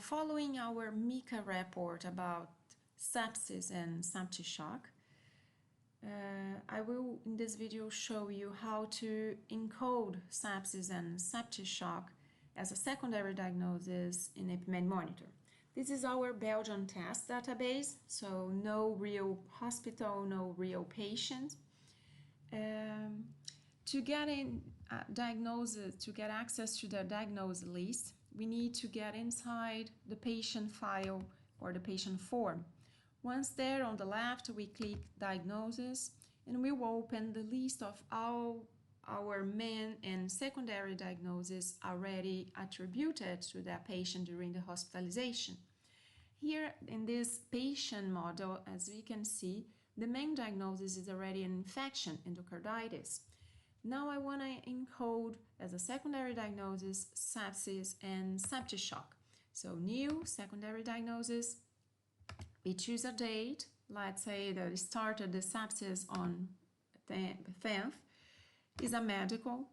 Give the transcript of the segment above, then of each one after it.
Following our MICA report about sepsis and septic shock, I will in this video show you how to encode sepsis and septic shock as a secondary diagnosis in Epimed Monitor. This is our Belgian test database, so no real hospital, no real patient. To get to get access to the diagnosis list, we need to get inside the patient file or the patient form. Once there on the left, we click diagnosis and we will open the list of all our main and secondary diagnoses already attributed to that patient during the hospitalization. Here in this patient model, as we can see, the main diagnosis is already an infection, endocarditis. Now I want to encode as a secondary diagnosis sepsis and septic shock. So new secondary diagnosis, we choose a date, let's say that it started the sepsis on the 10th, is a medical,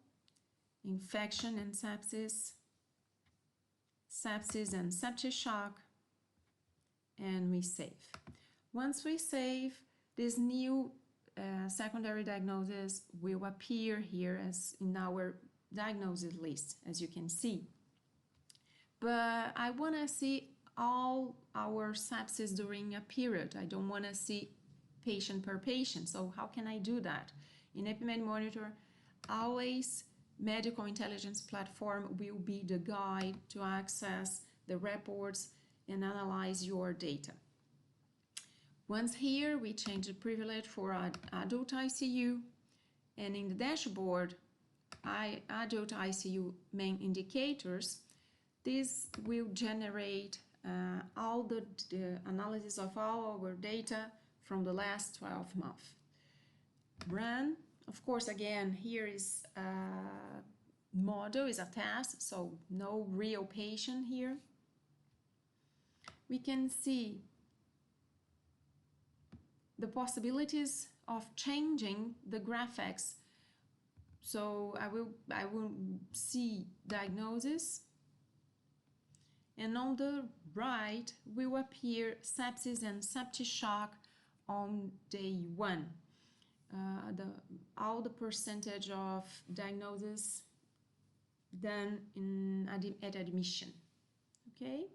infection and sepsis, sepsis and septic shock, and we save. Once we save, this new secondary diagnosis will appear here as in our diagnosis list, as you can see. But I want to see all our sepsis during a period. I don't want to see patient per patient. So how can I do that? In Epimed Monitor, always medical intelligence platform will be the guide to access the reports and analyze your data. Once here, we change the privilege for adult ICU, and in the dashboard, adult ICU main indicators, this will generate all the analysis of all our data from the last 12 months. Run, of course, again, here is a model, is a test, so no real patient here. We can see the possibilities of changing the graphics. So I will see diagnosis, and on the right will appear sepsis and septic shock on day 1. All the percentage of diagnosis done at admission. Okay.